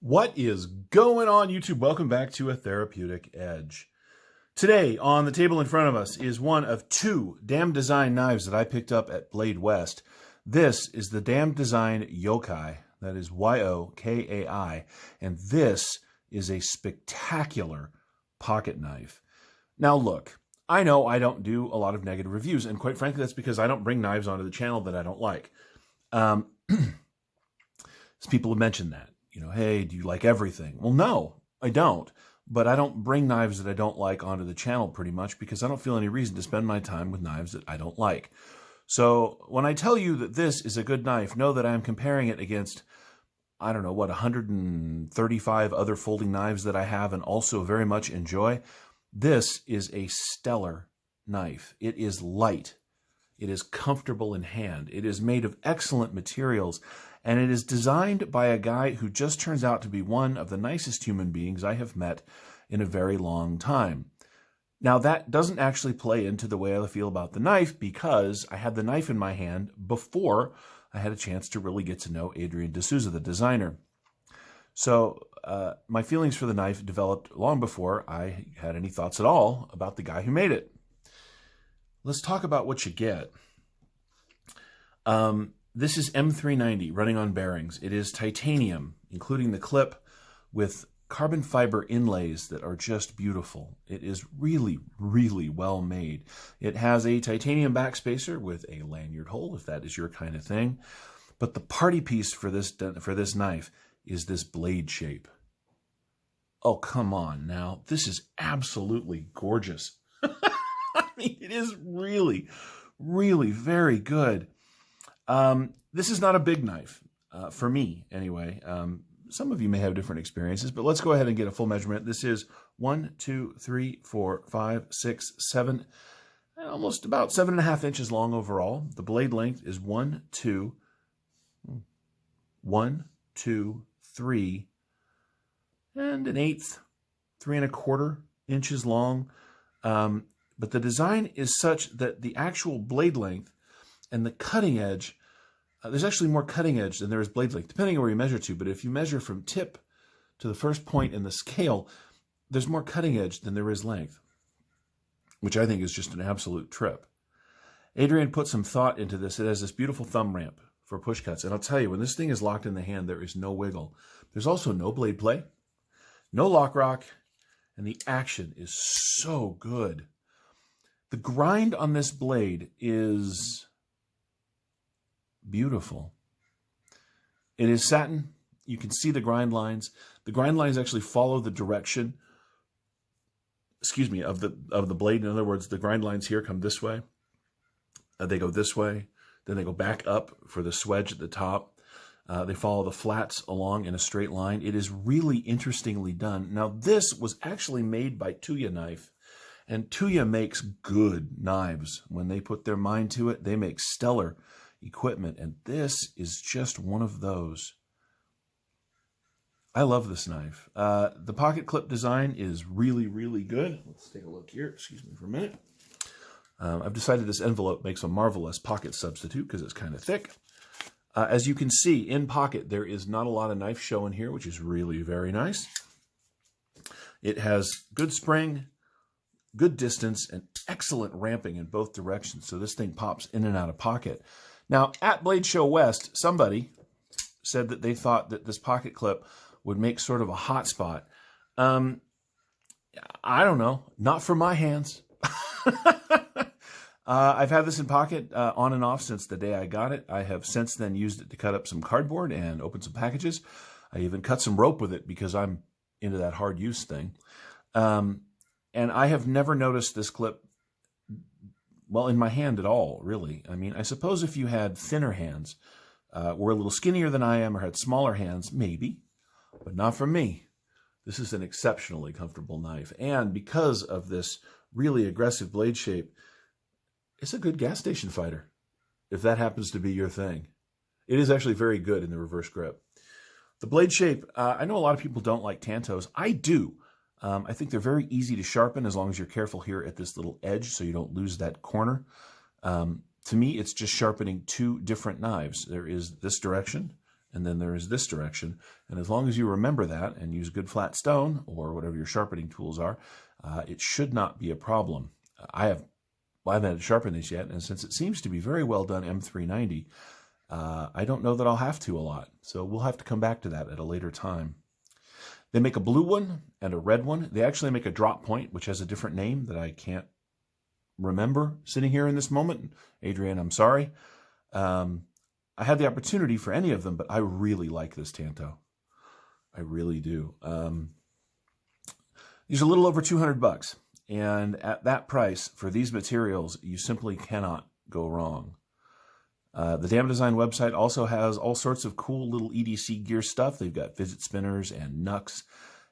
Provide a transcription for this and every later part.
What is going on, YouTube? Welcome back to A Therapeutic Edge. Today, on the table in front of us is one of two Damn Design knives that I picked up at Blade West. This is the Damn Design Yokai. That is Y-O-K-A-I. And this is a spectacular pocket knife. Now look, I know I don't do a lot of negative reviews, and quite frankly, that's because I don't bring knives onto the channel that I don't like. People have mentioned that. Hey, do you like everything? Well, no, I don't. But I don't bring knives that I don't like onto the channel pretty much because I don't feel any reason to spend my time with knives that I don't like. So when I tell you that this is a good knife, know that I'm comparing it against, 135 other folding knives that I have and also very much enjoy. This is a stellar knife. It is light. It is comfortable in hand. It is made of excellent materials. And it is designed by a guy who just turns out to be one of the nicest human beings I have met in a very long time. Now, that doesn't actually play into the way I feel about the knife because I had the knife in my hand before I had a chance to really get to know Adrian D'Souza, the designer. So my feelings for the knife developed long before I had any thoughts at all about the guy who made it. Let's talk about what you get. This is M390 running on bearings. It is titanium, including the clip, with carbon fiber inlays that are just beautiful. It is really, really well made. It has a titanium backspacer with a lanyard hole, if that is your kind of thing. But the party piece for this knife is this blade shape. Oh, come on now. This is absolutely gorgeous. I mean, it is really, really very good. This is not a big knife, for me anyway. Some of you may have different experiences, but let's go ahead and get a full measurement. This is 1, 2, 3, 4, 5, 6, 7, almost about 7.5 inches long overall. The blade length is 1, 2, 3, and an eighth, 3¼ inches long. But the design is such that the actual blade length and the cutting edge, there's actually more cutting edge than there is blade length, depending on where you measure to. But if you measure from tip to the first point in the scale, there's more cutting edge than there is length, which I think is just an absolute trip. Adrian put some thought into this. It has this beautiful thumb ramp for push cuts. And I'll tell you, when this thing is locked in the hand, there is no wiggle. There's also no blade play, no lock rock, and the action is so good. The grind on this blade is beautiful. It is satin. You can see the grind lines. The grind lines actually follow the direction, of the blade. In other words, the grind lines here come this way. They go this way. Then they go back up for the swedge at the top. They follow the flats along in a straight line. It is really interestingly done. Now, this was actually made by Tuya Knife. And Tuya makes good knives. When they put their mind to it, they make stellar equipment. And this is just one of those. I love this knife. The pocket clip design is really, really good. Let's take a look here. Excuse me for a minute. I've decided this envelope makes a marvelous pocket substitute because it's kind of thick. As you can see, in pocket, there is not a lot of knife showing here, which is really very nice. It has good spring, good distance, and excellent ramping in both directions. So this thing pops in and out of pocket. Now, at Blade Show West, somebody said that they thought that this pocket clip would make sort of a hot spot. I don't know. Not for my hands. I've had this in pocket on and off since the day I got it. I have since then used it to cut up some cardboard and open some packages. I even cut some rope with it because I'm into that hard use thing. And I have never noticed this clip, well, in my hand at all, really. I mean, I suppose if you had thinner hands, were a little skinnier than I am, or had smaller hands, maybe, but not for me. This is an exceptionally comfortable knife. And because of this really aggressive blade shape, it's a good gas station fighter, if that happens to be your thing. It is actually very good in the reverse grip. The blade shape, I know a lot of people don't like Tantos. I do. I think they're very easy to sharpen as long as you're careful here at this little edge so you don't lose that corner. To me, it's just sharpening two different knives. There is this direction and then there is this direction. And as long as you remember that and use good flat stone or whatever your sharpening tools are, it should not be a problem. I haven't had to sharpen this yet, and since it seems to be very well done M390, I don't know that I'll have to a lot. So we'll have to come back to that at a later time. They make a blue one and a red one. They actually make a drop point, which has a different name that I can't remember sitting here in this moment. Adrian, I'm sorry. I had the opportunity for any of them, but I really like this Tanto. I really do. These are a little over $200, and at that price for these materials, you simply cannot go wrong. The Damn Design website also has all sorts of cool little EDC gear stuff. They've got fidget spinners and knucks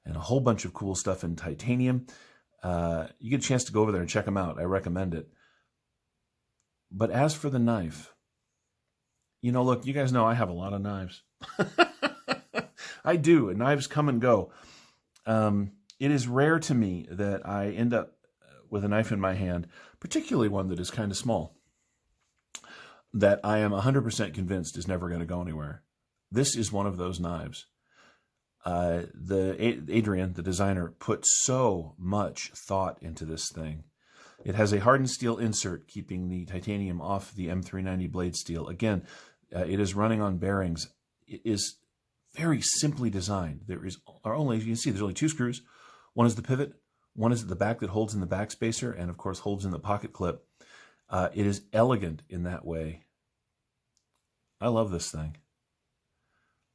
and a whole bunch of cool stuff in titanium. You get a chance to go over there and check them out. I recommend it. But as for the knife, you know, look, you guys know I have a lot of knives. I do, and knives come and go. It is rare to me that I end up with a knife in my hand, particularly one that is kind of small, that I am 100% convinced is never going to go anywhere. This is one of those knives. Adrian, the designer, put so much thought into this thing. It has a hardened steel insert keeping the titanium off the M390 blade steel. Again, it is running on bearings. It is very simply designed. As you can see, there's only 2 screws. One is the pivot. One is at the back that holds in the back spacer and, of course, holds in the pocket clip. It is elegant in that way. I love this thing.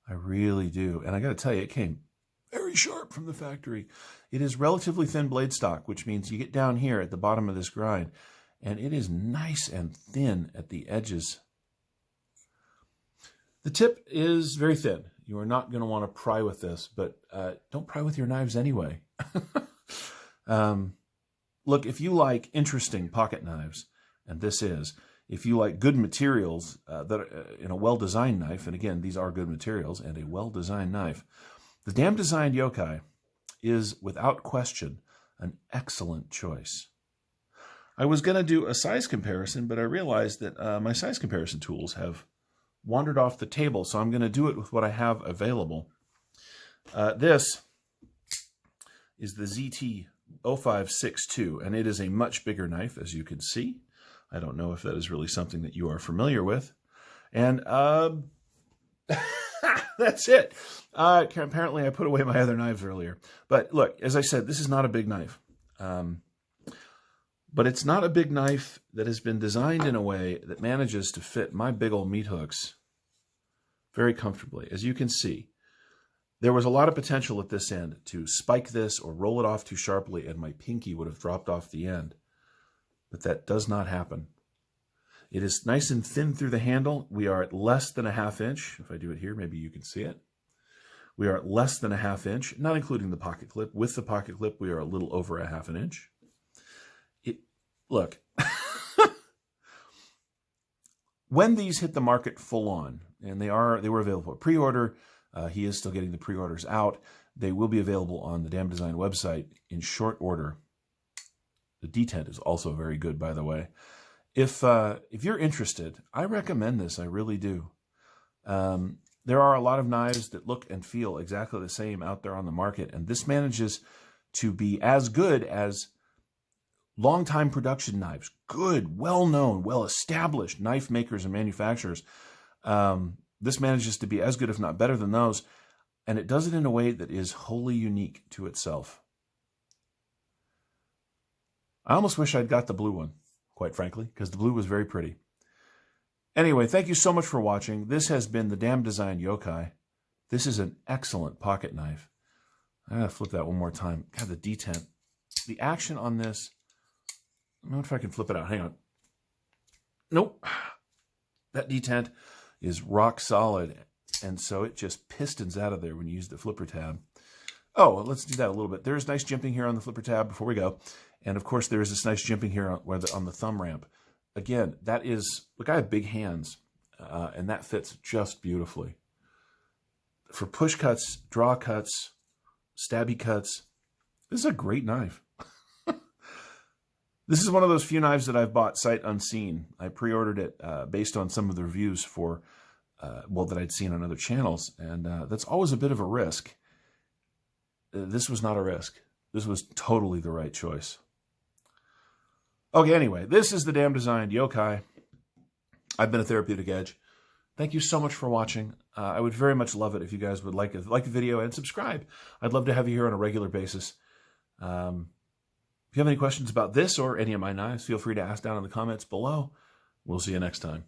I really do. And I got to tell you, it came very sharp from the factory. It is relatively thin blade stock, which means you get down here at the bottom of this grind, and it is nice and thin at the edges. The tip is very thin. You are not going to want to pry with this, but don't pry with your knives anyway. Look, if you like interesting pocket knives, and this is, if you like good materials in a well-designed knife, and again, these are good materials and a well-designed knife, the Damn Design Yokai is, without question, an excellent choice. I was going to do a size comparison, but I realized that my size comparison tools have wandered off the table, so I'm going to do it with what I have available. This is the ZT-0562, and it is a much bigger knife, as you can see. I don't know if that is really something that you are familiar with. And that's it. Apparently, I put away my other knives earlier. But look, as I said, this is not a big knife. But it's not a big knife that has been designed in a way that manages to fit my big old meat hooks very comfortably. As you can see, there was a lot of potential at this end to spike this or roll it off too sharply, and my pinky would have dropped off the end. But that does not happen. It is nice and thin through the handle. We are at less than a ½ inch. If I do it here, maybe you can see it. We are at less than a ½ inch, not including the pocket clip. With the pocket clip, we are a little over a ½ inch. Look, when these hit the market full on, and they were available at pre-order, he is still getting the pre-orders out. They will be available on the Damn Design website in short order. The detent is also very good, by the way. If you're interested, I recommend this. I really do. There are a lot of knives that look and feel exactly the same out there on the market, and this manages to be as good as long-time production knives. Good, well-known, well-established knife makers and manufacturers. This manages to be as good, if not better than those, and it does it in a way that is wholly unique to itself. I almost wish I'd got the blue one, quite frankly, because the blue was very pretty. Anyway, thank you so much for watching. This has been the Damn Design Yokai. This is an excellent pocket knife. I gotta flip that one more time. God, the detent. The action on this, I don't know if I can flip it out. Hang on. Nope. That detent is rock solid, and so it just pistons out of there when you use the flipper tab. Oh, well, let's do that a little bit. There's nice jimping here on the flipper tab before we go. And, of course, there is this nice jimping here on the thumb ramp. Again, that is, look, I have big hands, and that fits just beautifully. For push cuts, draw cuts, stabby cuts, this is a great knife. This is one of those few knives that I've bought sight unseen. I pre-ordered it based on some of the reviews for well, that I'd seen on other channels, and that's always a bit of a risk. This was not a risk. This was totally the right choice. Okay, anyway, this is the damn Designed Yokai. I've been a Therapeutic Edge. Thank you so much for watching. I would very much love it if you guys would like the video and subscribe. I'd love to have you here on a regular basis. If you have any questions about this or any of my knives, feel free to ask down in the comments below. We'll see you next time.